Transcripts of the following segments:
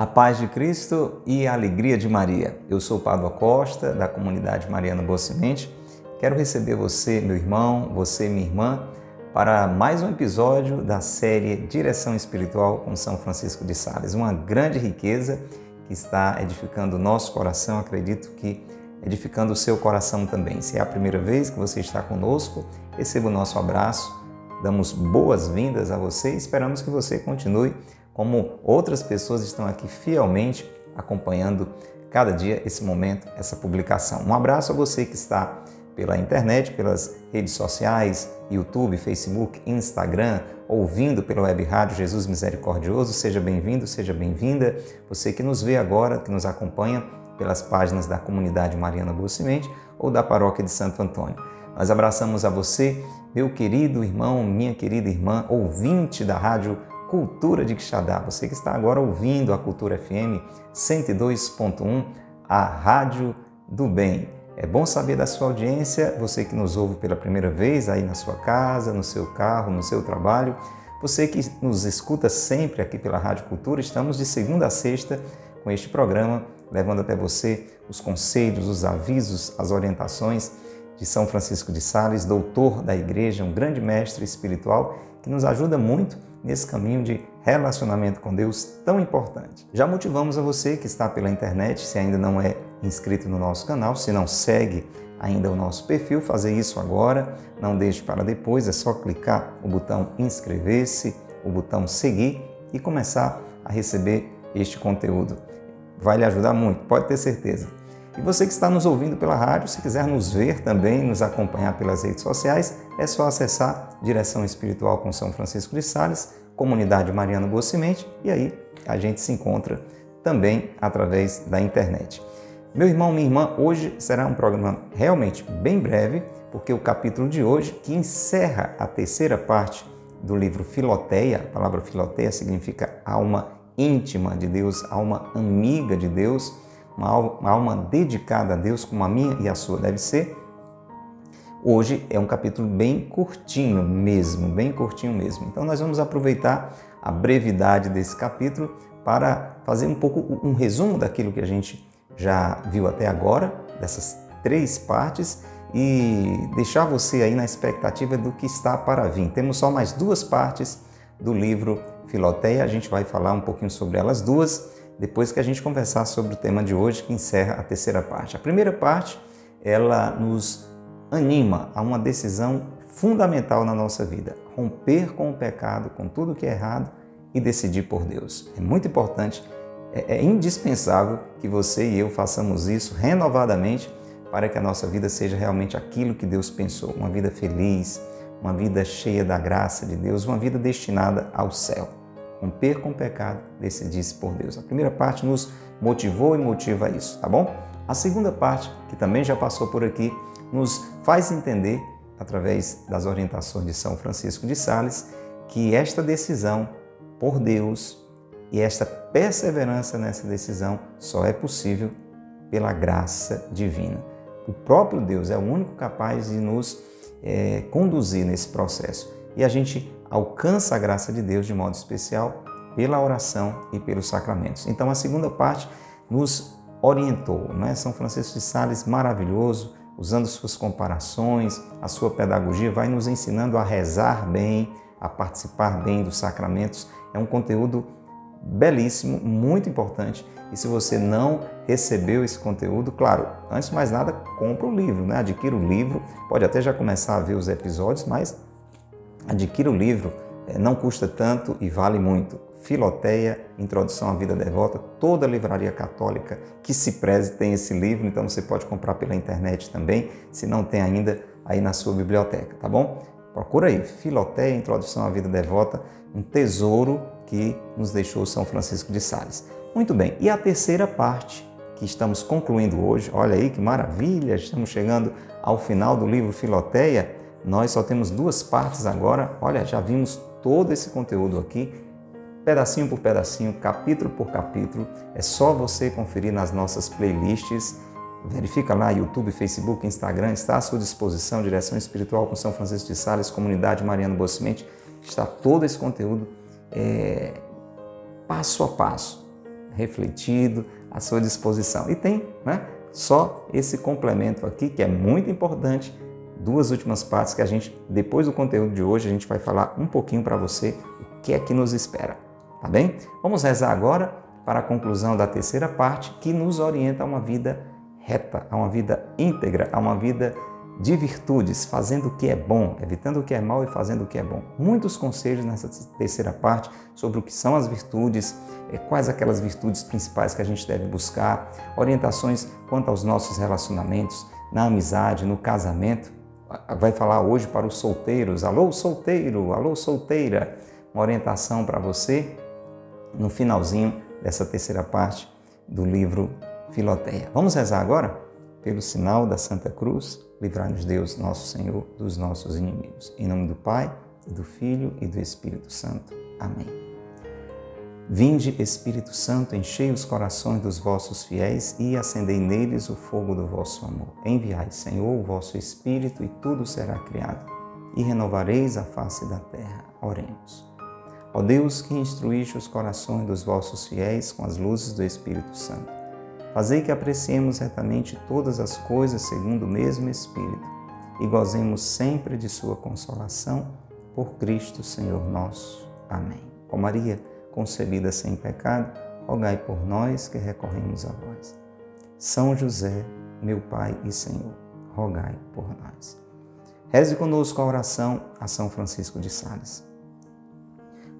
A paz de Cristo e a alegria de Maria. Eu sou o Padre Costa, da comunidade Mariana Boa Semente. Quero receber você, meu irmão, você, minha irmã, para mais um episódio da série Direção Espiritual com São Francisco de Sales. Uma grande riqueza que está edificando o nosso coração, acredito que edificando o seu coração também. Se é a primeira vez que você está conosco, receba o nosso abraço, damos boas-vindas a você e esperamos que você continue como outras pessoas estão aqui fielmente acompanhando cada dia esse momento, essa publicação. Um abraço a você que está pela internet, pelas redes sociais, YouTube, Facebook, Instagram, ouvindo pela web rádio Jesus Misericordioso. Seja bem-vindo, seja bem-vinda. Você que nos vê agora, que nos acompanha pelas páginas da comunidade Mariana Boa Semente ou da paróquia de Santo Antônio. Nós abraçamos a você, meu querido irmão, minha querida irmã, ouvinte da rádio Cultura de Quixadá, você que está agora ouvindo a Cultura FM 102.1, a Rádio do Bem. É bom saber da sua audiência, você que nos ouve pela primeira vez aí na sua casa, no seu carro, no seu trabalho, você que nos escuta sempre aqui pela Rádio Cultura. Estamos de segunda a sexta com este programa, levando até você os conselhos, os avisos, as orientações de São Francisco de Sales, doutor da Igreja, um grande mestre espiritual que nos ajuda muito nesse caminho de relacionamento com Deus tão importante. Já motivamos a você que está pela internet, se ainda não é inscrito no nosso canal, se não segue ainda o nosso perfil, fazer isso agora, não deixe para depois, é só clicar no botão inscrever-se, o botão seguir e começar a receber este conteúdo. Vai lhe ajudar muito, pode ter certeza. E você que está nos ouvindo pela rádio, se quiser nos ver também, nos acompanhar pelas redes sociais, é só acessar Direção Espiritual com São Francisco de Sales, Comunidade Mariana Boa Semente, e aí a gente se encontra também através da internet. Meu irmão, minha irmã, hoje será um programa realmente bem breve, porque o capítulo de hoje, que encerra a terceira parte do livro Filoteia, a palavra Filoteia significa alma íntima de Deus, alma amiga de Deus, uma alma dedicada a Deus, como a minha e a sua deve ser. Hoje é um capítulo bem curtinho mesmo, bem curtinho mesmo. Então nós vamos aproveitar a brevidade desse capítulo para fazer um pouco um resumo daquilo que a gente já viu até agora, dessas três partes, e deixar você aí na expectativa do que está para vir. Temos só mais duas partes do livro Filoteia, a gente vai falar um pouquinho sobre elas duas, depois que a gente conversar sobre o tema de hoje, que encerra a terceira parte. A primeira parte, ela nos anima a uma decisão fundamental na nossa vida, romper com o pecado, com tudo que é errado e decidir por Deus. É muito importante, é indispensável que você e eu façamos isso renovadamente para que a nossa vida seja realmente aquilo que Deus pensou, uma vida feliz, uma vida cheia da graça de Deus, uma vida destinada ao céu. Romper com o pecado, decidir-se por Deus. A primeira parte nos motivou e motiva isso, tá bom? A segunda parte, que também já passou por aqui, nos faz entender, através das orientações de São Francisco de Sales, que esta decisão por Deus e esta perseverança nessa decisão só é possível pela graça divina. O próprio Deus é o único capaz de nos conduzir nesse processo. E a gente alcança a graça de Deus de modo especial pela oração e pelos sacramentos. Então a segunda parte nos orientou, não é? São Francisco de Sales, maravilhoso, usando suas comparações, a sua pedagogia, vai nos ensinando a rezar bem, a participar bem dos sacramentos. É um conteúdo belíssimo, muito importante. E se você não recebeu esse conteúdo, claro, antes de mais nada, compra o livro, né? Adquira o livro, pode até já começar a ver os episódios, mas adquira o livro, não custa tanto e vale muito. Filoteia, Introdução à Vida Devota, toda livraria católica que se preze tem esse livro, então você pode comprar pela internet também, se não tem ainda aí na sua biblioteca, tá bom? Procura aí, Filoteia, Introdução à Vida Devota, um tesouro que nos deixou São Francisco de Sales. Muito bem, e a terceira parte que estamos concluindo hoje, olha aí que maravilha, estamos chegando ao final do livro Filoteia. Nós só temos duas partes agora, olha, já vimos todo esse conteúdo aqui, pedacinho por pedacinho, capítulo por capítulo. É só você conferir nas nossas playlists, verifica lá, YouTube, Facebook, Instagram, está à sua disposição, Direção Espiritual com São Francisco de Sales, Comunidade Mariana Boa Semente, está todo esse conteúdo passo a passo, refletido, à sua disposição. E tem, né, só esse complemento aqui que é muito importante, duas últimas partes que a gente, depois do conteúdo de hoje, a gente vai falar um pouquinho para você o que é que nos espera, tá bem? Vamos rezar agora para a conclusão da terceira parte, que nos orienta a uma vida reta, a uma vida íntegra, a uma vida de virtudes, fazendo o que é bom, evitando o que é mal e fazendo o que é bom. Muitos conselhos nessa terceira parte sobre o que são as virtudes, quais aquelas virtudes principais que a gente deve buscar, orientações quanto aos nossos relacionamentos, na amizade, no casamento. Vai falar hoje para os solteiros. Alô, solteiro! Alô, solteira! Uma orientação para você no finalzinho dessa terceira parte do livro Filoteia. Vamos rezar agora? Pelo sinal da Santa Cruz, livrai-nos Deus, nosso Senhor, dos nossos inimigos. Em nome do Pai, e do Filho e do Espírito Santo. Amém. Vinde, Espírito Santo, enchei os corações dos vossos fiéis e acendei neles o fogo do vosso amor. Enviai, Senhor, o vosso Espírito e tudo será criado, e renovareis a face da terra. Oremos. Ó Deus, que instruíste os corações dos vossos fiéis com as luzes do Espírito Santo, fazei que apreciemos retamente todas as coisas segundo o mesmo Espírito e gozemos sempre de sua consolação, por Cristo Senhor nosso. Amém. Ó Maria, concebida sem pecado, rogai por nós que recorremos a vós. São José, meu Pai e Senhor, rogai por nós. Reze conosco a oração a São Francisco de Sales.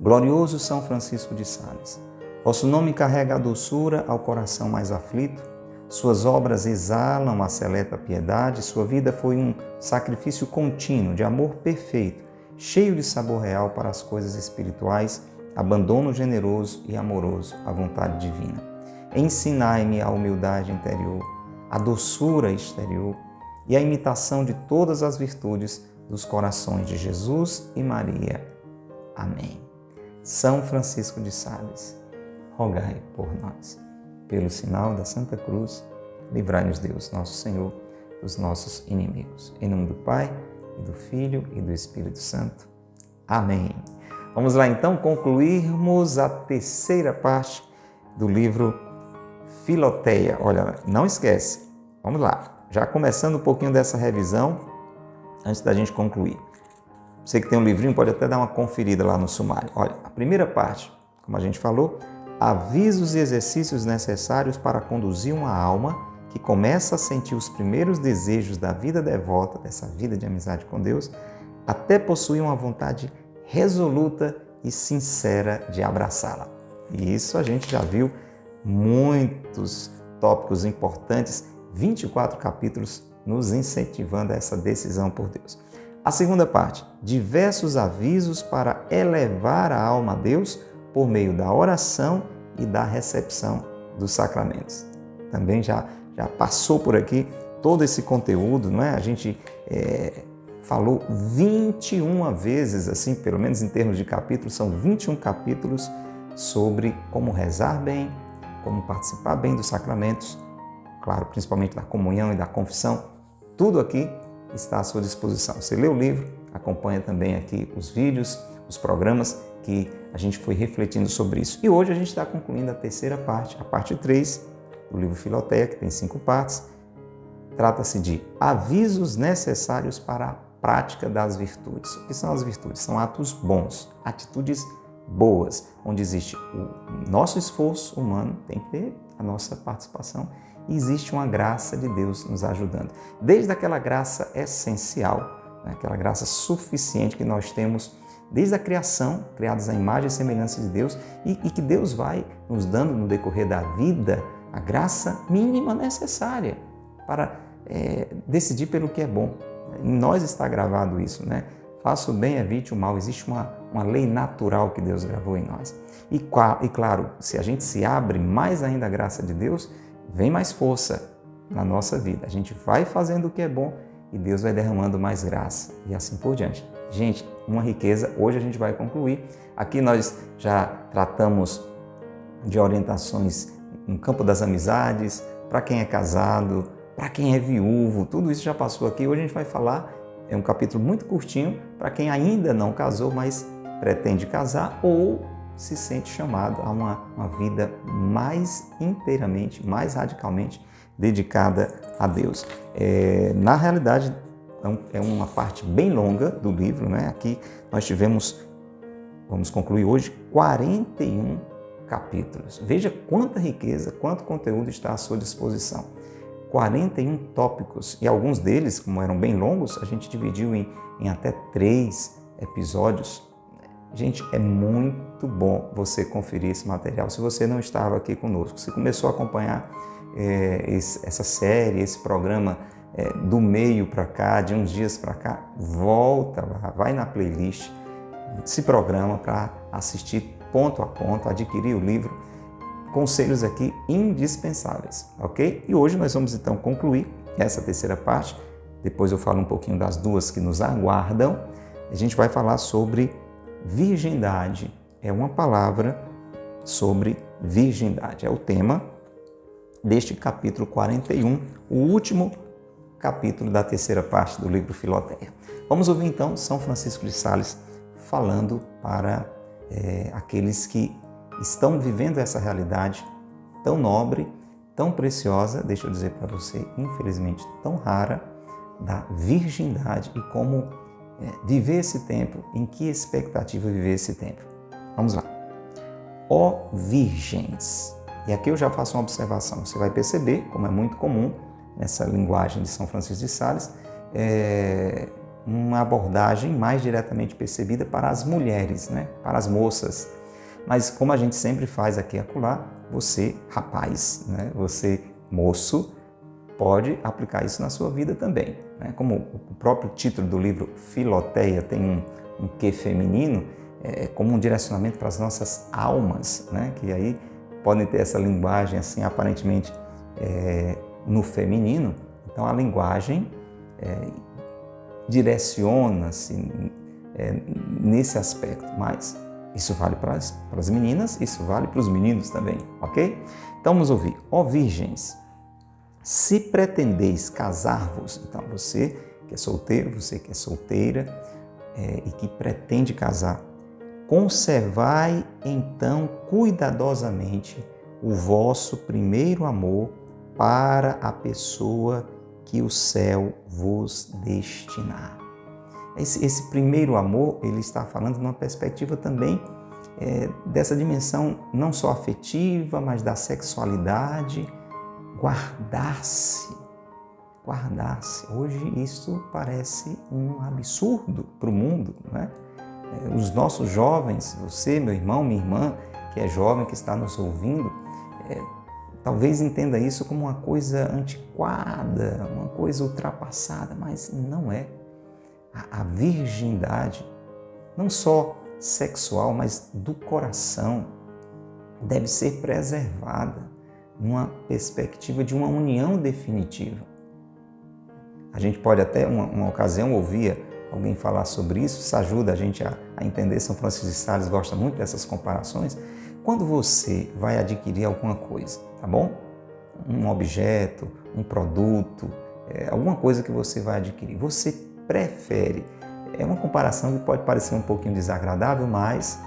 Glorioso São Francisco de Sales, vosso nome carrega a doçura ao coração mais aflito, suas obras exalam a seleta piedade, sua vida foi um sacrifício contínuo de amor perfeito, cheio de sabor real para as coisas espirituais, abandono generoso e amoroso à vontade divina. Ensinai-me a humildade interior, a doçura exterior e a imitação de todas as virtudes dos corações de Jesus e Maria. Amém. São Francisco de Sales, rogai por nós. Pelo sinal da Santa Cruz, livrai-nos Deus, nosso Senhor, dos nossos inimigos. Em nome do Pai, e do Filho e do Espírito Santo. Amém. Vamos lá então concluirmos a terceira parte do livro Filoteia. Olha, não esquece, vamos lá, já começando um pouquinho dessa revisão, antes da gente concluir. Você que tem um livrinho pode até dar uma conferida lá no sumário. Olha, a primeira parte, como a gente falou, avisos e exercícios necessários para conduzir uma alma que começa a sentir os primeiros desejos da vida devota, dessa vida de amizade com Deus, até possuir uma vontade resoluta e sincera de abraçá-la. E isso a gente já viu muitos tópicos importantes, 24 capítulos nos incentivando a essa decisão por Deus. A segunda parte, diversos avisos para elevar a alma a Deus por meio da oração e da recepção dos sacramentos. Também já passou por aqui todo esse conteúdo, não é? A gente falou 21 vezes, assim, pelo menos em termos de capítulos, são 21 capítulos sobre como rezar bem, como participar bem dos sacramentos, claro, principalmente da comunhão e da confissão. Tudo aqui está à sua disposição. Você lê o livro, acompanha também aqui os vídeos, os programas que a gente foi refletindo sobre isso. E hoje a gente está concluindo a terceira parte, a parte 3 do livro Filoteia, que tem 5 partes. Trata-se de avisos necessários para a prática das virtudes. O que são as virtudes? São atos bons, atitudes boas, onde existe o nosso esforço humano, tem que ter a nossa participação, e existe uma graça de Deus nos ajudando. Desde aquela graça essencial, né, aquela graça suficiente que nós temos desde a criação, criados à imagem e semelhança de Deus, e que Deus vai nos dando no decorrer da vida a graça mínima necessária para decidir pelo que é bom. Em nós está gravado isso, né? Faça o bem, evite o mal. Existe uma lei natural que Deus gravou em nós. E claro, se a gente se abre mais ainda à graça de Deus, vem mais força na nossa vida. A gente vai fazendo o que é bom e Deus vai derramando mais graça e assim por diante. Gente, uma riqueza. Hoje a gente vai concluir. Aqui nós já tratamos de orientações no campo das amizades, para quem é casado, para quem é viúvo, tudo isso já passou aqui. Hoje a gente vai falar, é um capítulo muito curtinho, para quem ainda não casou, mas pretende casar ou se sente chamado a uma vida mais inteiramente, mais radicalmente dedicada a Deus. Na realidade, é uma parte bem longa do livro, né? Aqui nós tivemos, vamos concluir hoje, 41 capítulos. Veja quanta riqueza, quanto conteúdo está à sua disposição. 41 tópicos, e alguns deles, como eram bem longos, a gente dividiu em até 3 episódios. Gente, é muito bom você conferir esse material. Se você não estava aqui conosco, se começou a acompanhar essa série, esse programa do meio para cá, de uns dias para cá, volta lá, vai na playlist, se programa para assistir ponto a ponto, adquirir o livro. Conselhos aqui indispensáveis, ok? E hoje nós vamos então concluir essa terceira parte. Depois eu falo um pouquinho das 2 que nos aguardam. A gente vai falar sobre virgindade. É uma palavra sobre virgindade. É o tema deste capítulo 41, o último capítulo da terceira parte do livro Filoteia. Vamos ouvir então São Francisco de Sales falando para aqueles que estão vivendo essa realidade tão nobre, tão preciosa, deixa eu dizer para você, infelizmente tão rara, da virgindade e como viver esse tempo, em que expectativa viver esse tempo. Vamos lá. Ó virgens! E aqui eu já faço uma observação, você vai perceber, como é muito comum nessa linguagem de São Francisco de Sales, uma abordagem mais diretamente percebida para as mulheres, né? Para as moças. Mas como a gente sempre faz aqui e acolá, você, rapaz, né? Você, moço, pode aplicar isso na sua vida também, né? Como o próprio título do livro Filoteia tem um quê feminino, como um direcionamento para as nossas almas, né? Que aí podem ter essa linguagem assim aparentemente no feminino. Então a linguagem direciona-se nesse aspecto, mas isso vale para as meninas, isso vale para os meninos também, ok? Então vamos ouvir. Ó virgens, se pretendeis casar-vos, então você que é solteiro, você que é solteira e que pretende casar, conservai então cuidadosamente o vosso primeiro amor para a pessoa que o céu vos destinar. Esse primeiro amor, ele está falando numa perspectiva também dessa dimensão não só afetiva, mas da sexualidade, guardar-se. Hoje isso parece um absurdo para o mundo, né? Os nossos jovens, você, meu irmão, minha irmã, que é jovem, que está nos ouvindo, talvez entenda isso como uma coisa antiquada, uma coisa ultrapassada, mas não é. A virgindade, não só sexual, mas do coração, deve ser preservada numa perspectiva de uma união definitiva. A gente pode até, uma ocasião, ouvir alguém falar sobre isso, isso ajuda a gente a entender. São Francisco de Sales gosta muito dessas comparações. Quando você vai adquirir alguma coisa, tá bom? Um objeto, um produto, alguma coisa que você vai adquirir, você prefere. É uma comparação que pode parecer um pouquinho desagradável, mas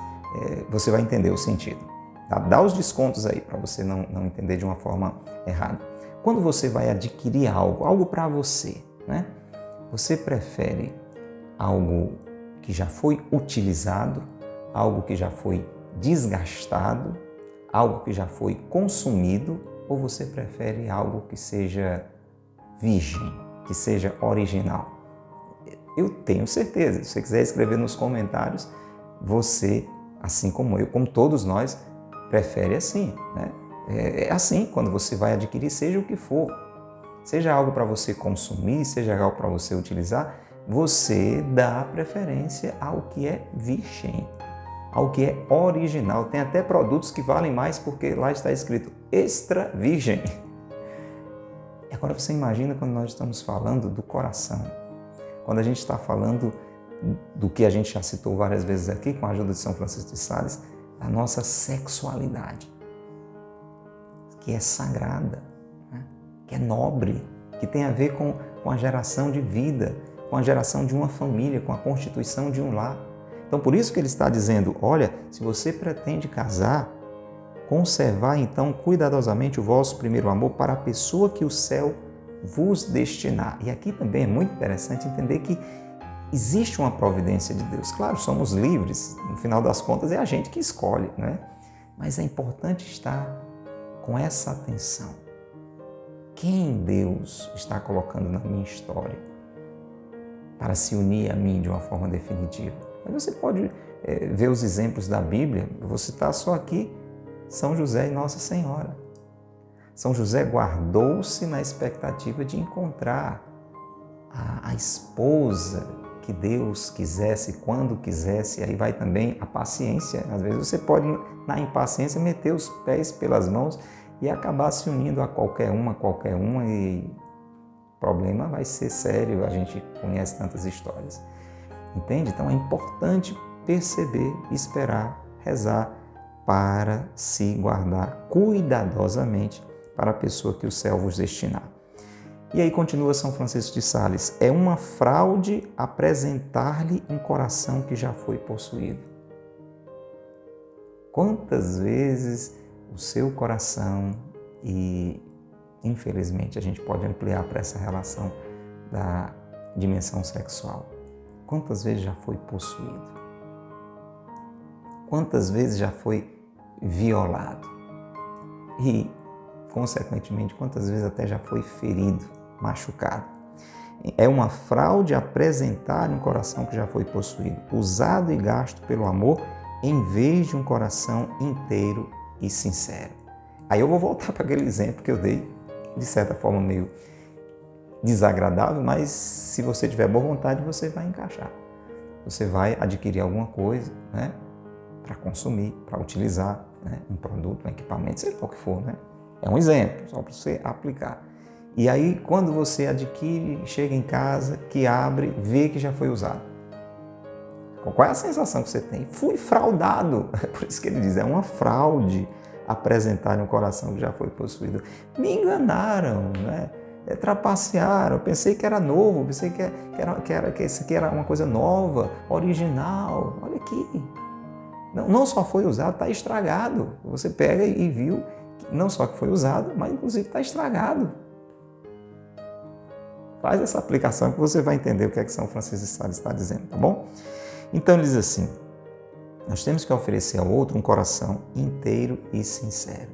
você vai entender o sentido. Tá? Dá os descontos aí para você não entender de uma forma errada. Quando você vai adquirir algo para você, né? Você prefere algo que já foi utilizado, algo que já foi desgastado, algo que já foi consumido, ou você prefere algo que seja virgem, que seja original? Eu tenho certeza, se você quiser escrever nos comentários, você, assim como eu, como todos nós, prefere assim, né? É assim, quando você vai adquirir, seja o que for, seja algo para você consumir, seja algo para você utilizar, você dá preferência ao que é virgem, ao que é original. Tem até produtos que valem mais porque lá está escrito extra virgem. Agora você imagina quando nós estamos falando do coração, quando a gente está falando do que a gente já citou várias vezes aqui com a ajuda de São Francisco de Sales, a nossa sexualidade, que é sagrada, né? Que é nobre, que tem a ver com a geração de vida, com a geração de uma família, com a constituição de um lar. Então Então, por isso que ele está dizendo, olha, se você pretende casar, conservar então cuidadosamente o vosso primeiro amor para a pessoa que o céu vos destinar. E aqui também é muito interessante entender que existe uma providência de Deus. Claro, somos livres, no final das contas é a gente que escolhe, né? Mas é importante estar com essa atenção. Quem Deus está colocando na minha história para se unir a mim de uma forma definitiva? Mas você pode ver os exemplos da Bíblia, eu vou citar só aqui São José e Nossa Senhora. São José guardou-se na expectativa de encontrar a esposa que Deus quisesse, quando quisesse. Aí vai também a paciência. Às vezes você pode, na impaciência, meter os pés pelas mãos e acabar se unindo a qualquer uma, e o problema vai ser sério. A gente conhece tantas histórias. Entende? Então é importante perceber, esperar, rezar para se guardar cuidadosamente para a pessoa que o céu vos destinar. E aí continua São Francisco de Sales, é uma fraude apresentar-lhe um coração que já foi possuído. Quantas vezes o seu coração, e infelizmente a gente pode ampliar para essa relação da dimensão sexual, quantas vezes já foi possuído? Quantas vezes já foi violado? E, consequentemente, quantas vezes até já foi ferido, machucado? É uma fraude apresentar um coração que já foi possuído, usado e gasto pelo amor, em vez de um coração inteiro e sincero. Aí eu vou voltar para aquele exemplo que eu dei, de certa forma meio desagradável, mas se você tiver boa vontade, você vai encaixar. Você vai adquirir alguma coisa, né, para consumir, para utilizar, né, um produto, um equipamento, sei lá o que for, né? É um exemplo, só para você aplicar. E aí, quando você adquire, chega em casa, que abre, vê que já foi usado. Qual é a sensação que você tem? Fui fraudado. Por isso que ele diz, é uma fraude apresentar um coração que já foi possuído. Me enganaram, né? Trapacearam, pensei que era novo, pensei que isso aqui era uma coisa nova, original. Olha aqui. Não só foi usado, está estragado. Você pega e viu, não só que foi usado, mas inclusive está estragado. Faz essa aplicação que você vai entender o que é que São Francisco de Sales está dizendo, tá bom? Então ele diz assim, nós temos que oferecer ao outro um coração inteiro e sincero.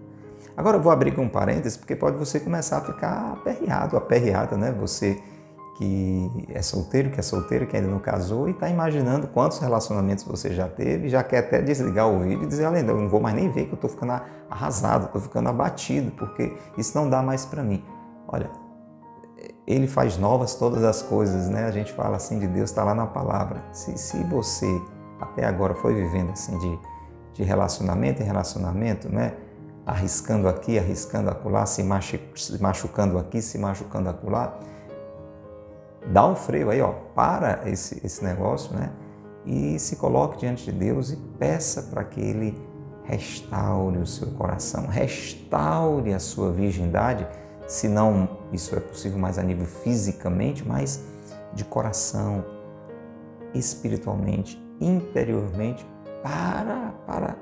Agora eu vou abrir aqui um parênteses, porque pode você começar a ficar aperreada, né? Você que é solteiro, que ainda não casou e está imaginando quantos relacionamentos você já teve, já quer até desligar o vídeo e dizer, olha, eu não vou mais nem ver que eu estou ficando arrasado, estou ficando abatido, porque isso não dá mais para mim. Olha, ele faz novas todas as coisas, né? A gente fala assim de Deus, está lá na palavra. Se você até agora foi vivendo assim de relacionamento em relacionamento, né? Arriscando aqui, arriscando acolá, se machucando aqui, se machucando acolá, dá um freio aí, ó, para esse negócio, né? E se coloque diante de Deus e peça para que Ele restaure o seu coração, restaure a sua virgindade, se não isso é possível mais a nível fisicamente, mas de coração, espiritualmente, interiormente,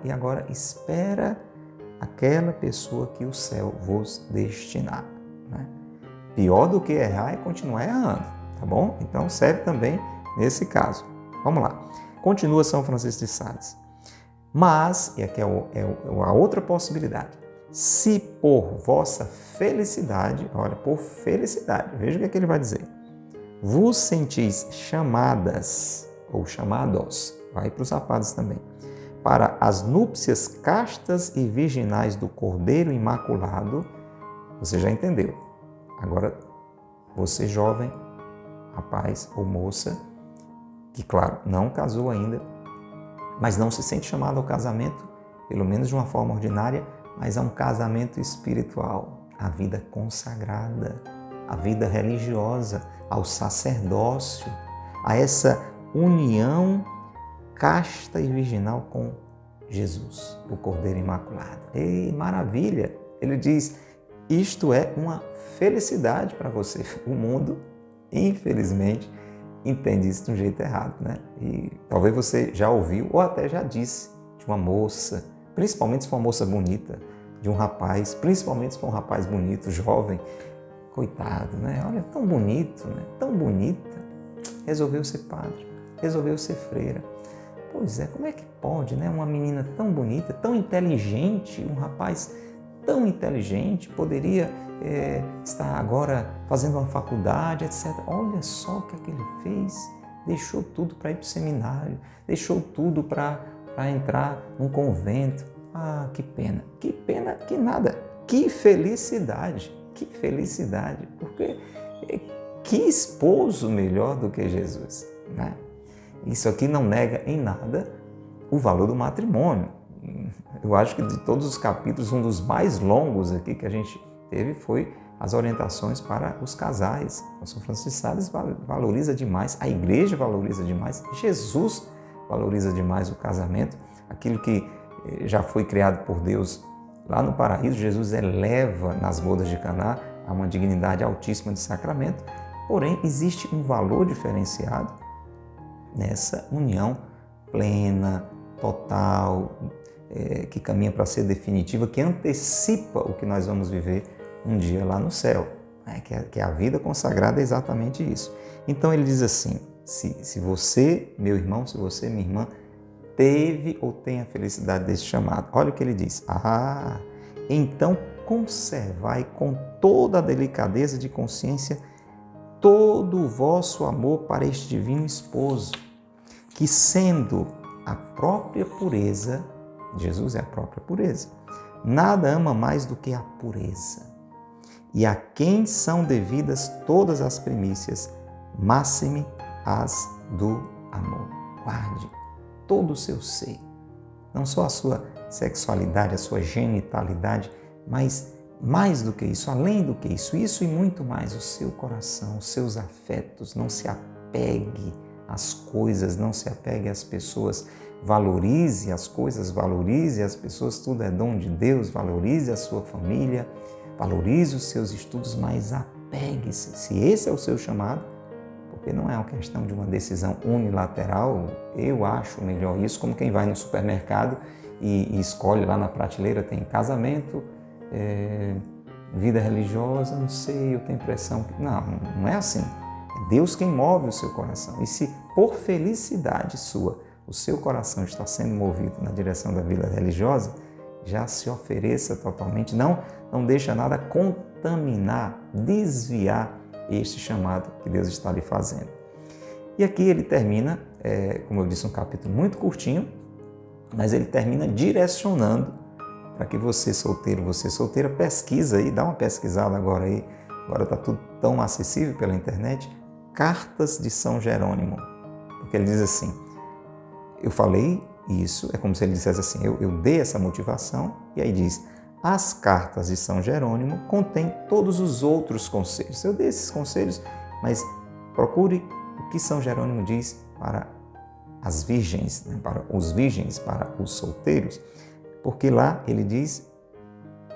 e agora espera aquela pessoa que o céu vos destinar, né? Pior do que errar é continuar errando, tá bom? Então serve também nesse caso. Vamos lá. Continua São Francisco de Sales. Mas, e aqui é a outra possibilidade, se por vossa felicidade, olha, por felicidade, veja o que ele vai dizer, vos sentis chamadas, ou chamados, vai para os sapados também, para as núpcias castas e virginais do Cordeiro Imaculado, você já entendeu. Agora, você jovem, rapaz ou moça, que claro, não casou ainda, mas não se sente chamado ao casamento, pelo menos de uma forma ordinária, mas a um casamento espiritual, a vida consagrada, a vida religiosa, ao sacerdócio, a essa união casta e virginal com Jesus, o Cordeiro Imaculado. E maravilha! Ele diz, isto é uma felicidade para você. O mundo, infelizmente, entende isso de um jeito errado, né? E talvez você já ouviu ou até já disse de uma moça, principalmente se for uma moça bonita, de um rapaz, principalmente se for um rapaz bonito, jovem, coitado, né? Olha, tão bonito, né? Tão bonita, resolveu ser padre, resolveu ser freira. Pois é, como é que pode, né? Uma menina tão bonita, tão inteligente, um rapaz tão inteligente, poderia estar agora fazendo uma faculdade, etc. Olha só o que é que ele fez. Deixou tudo para ir para o seminário, deixou tudo para entrar num convento. Ah, que pena, que nada. Que felicidade, porque que esposo melhor do que Jesus, né? Isso aqui não nega em nada o valor do matrimônio. Eu acho que de todos os capítulos, um dos mais longos aqui que a gente teve foi as orientações para os casais. O São Francisco de Sales valoriza demais, a igreja valoriza demais, Jesus valoriza demais o casamento. Aquilo que já foi criado por Deus lá no paraíso, Jesus eleva nas bodas de Caná a uma dignidade altíssima de sacramento. Porém, existe um valor diferenciado nessa união plena, total, que caminha para ser definitiva, que antecipa o que nós vamos viver um dia lá no céu, né? Que a vida consagrada é exatamente isso. Então ele diz assim, se você, meu irmão, se você, minha irmã, teve ou tem a felicidade desse chamado, olha o que ele diz, então conservai com toda a delicadeza de consciência todo o vosso amor para este divino esposo, que sendo a própria pureza, Jesus é a própria pureza, nada ama mais do que a pureza, e a quem são devidas todas as primícias, máxime as do amor. Guarde todo o seu ser, não só a sua sexualidade, a sua genitalidade, mas mais do que isso, além do que isso e muito mais, o seu coração, os seus afetos. Não se apegue às coisas, não se apegue às pessoas, valorize as coisas, valorize as pessoas, tudo é dom de Deus, valorize a sua família, valorize os seus estudos, mas apegue-se. Se esse é o seu chamado, porque não é uma questão de uma decisão unilateral, eu acho melhor isso, como quem vai no supermercado e escolhe lá na prateleira, tem casamento, vida religiosa, não sei, eu tenho impressão que... Não é assim. É Deus quem move o seu coração. E se por felicidade sua o seu coração está sendo movido na direção da vida religiosa, já se ofereça totalmente, não deixa nada contaminar, desviar este chamado que Deus está lhe fazendo. E aqui ele termina, como eu disse, um capítulo muito curtinho, mas ele termina direcionando para que você solteiro, você solteira, pesquisa aí, dá uma pesquisada agora aí, agora está tudo tão acessível pela internet, Cartas de São Jerônimo, porque ele diz assim, eu falei isso, é como se ele dissesse assim, eu dei essa motivação, e aí diz, as cartas de São Jerônimo contêm todos os outros conselhos. Eu dei esses conselhos, mas procure o que São Jerônimo diz para as virgens, né? Para os virgens, para os solteiros, porque lá ele diz,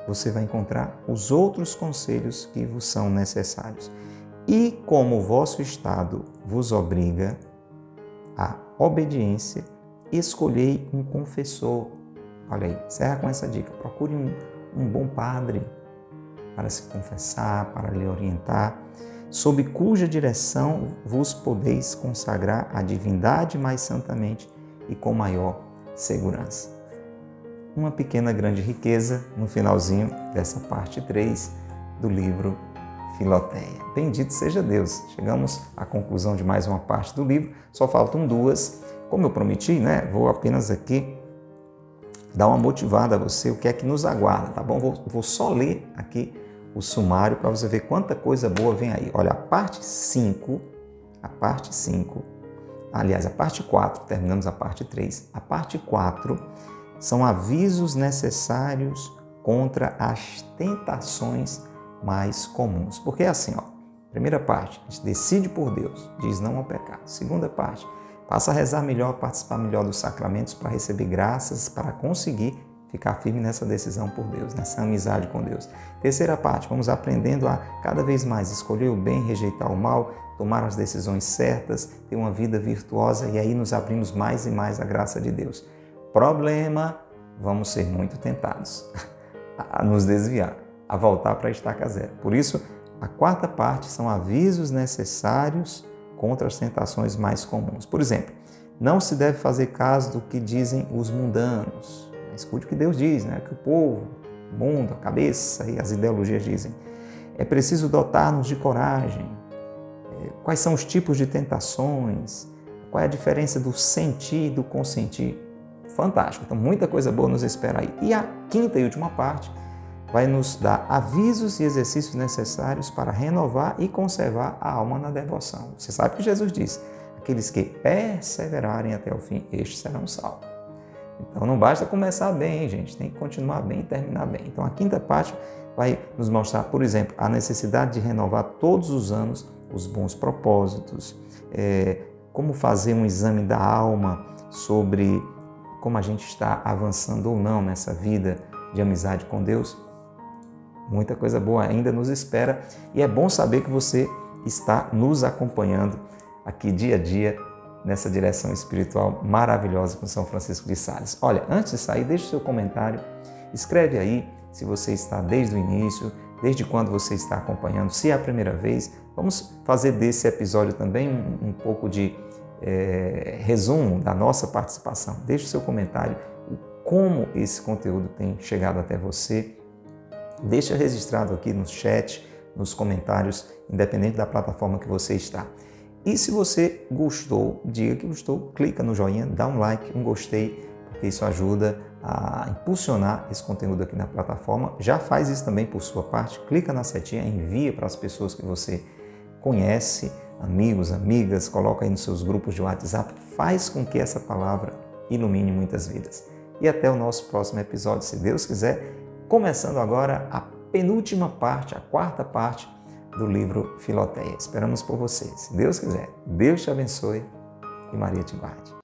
você vai encontrar os outros conselhos que vos são necessários. E como o vosso estado vos obriga à obediência, escolhei um confessor. Olha aí, encerra com essa dica. Procure um bom padre para se confessar, para lhe orientar, sob cuja direção vos podeis consagrar à divindade mais santamente e com maior segurança. Uma pequena grande riqueza no finalzinho dessa parte 3 do livro Filoteia. Bendito seja Deus! Chegamos à conclusão de mais uma parte do livro, só faltam 2. Como eu prometi, né? Vou apenas aqui dar uma motivada a você, o que é que nos aguarda, tá bom? Vou só ler aqui o sumário para você ver quanta coisa boa vem aí. Olha, a parte 5, aliás, a parte 4, terminamos a parte 3, a parte 4 são avisos necessários contra as tentações mais comuns. Porque é assim, ó, primeira parte, a gente decide por Deus, diz não ao pecado. Segunda parte, passa a rezar melhor, participar melhor dos sacramentos para receber graças, para conseguir ficar firme nessa decisão por Deus, nessa amizade com Deus. Terceira parte, vamos aprendendo a cada vez mais escolher o bem, rejeitar o mal, tomar as decisões certas, ter uma vida virtuosa e aí nos abrimos mais e mais à graça de Deus. Problema, vamos ser muito tentados a nos desviar, a voltar para a estaca zero. Por isso, a quarta parte são avisos necessários contra as tentações mais comuns. Por exemplo, não se deve fazer caso do que dizem os mundanos. Escute o que Deus diz, né? O que o povo, o mundo, a cabeça e as ideologias dizem. É preciso dotar-nos de coragem. Quais são os tipos de tentações? Qual é a diferença do sentir e do consentir? Fantástico, então muita coisa boa nos espera aí. E a quinta e última parte vai nos dar avisos e exercícios necessários para renovar e conservar a alma na devoção. Você sabe que Jesus disse, aqueles que perseverarem até o fim, estes serão salvos. Então não basta começar bem, gente, tem que continuar bem e terminar bem. Então a quinta parte vai nos mostrar, por exemplo, a necessidade de renovar todos os anos os bons propósitos, como fazer um exame da alma sobre como a gente está avançando ou não nessa vida de amizade com Deus. Muita coisa boa ainda nos espera e é bom saber que você está nos acompanhando aqui dia a dia nessa direção espiritual maravilhosa com São Francisco de Sales. Olha, antes de sair, deixe o seu comentário, escreve aí se você está desde o início, desde quando você está acompanhando, se é a primeira vez. Vamos fazer desse episódio também um pouco de resumo da nossa participação. Deixe o seu comentário, como esse conteúdo tem chegado até você. Deixa registrado aqui no chat, nos comentários, independente da plataforma que você está. E se você gostou, diga que gostou, clica no joinha, dá um like, um gostei, porque isso ajuda a impulsionar esse conteúdo aqui na plataforma. Já faz isso também por sua parte, clica na setinha, envia para as pessoas que você conhece, amigos, amigas, coloca aí nos seus grupos de WhatsApp, faz com que essa palavra ilumine muitas vidas. E até o nosso próximo episódio, se Deus quiser, começando agora a penúltima parte, a quarta parte do livro Filoteia. Esperamos por você. Se Deus quiser, Deus te abençoe e Maria te guarde.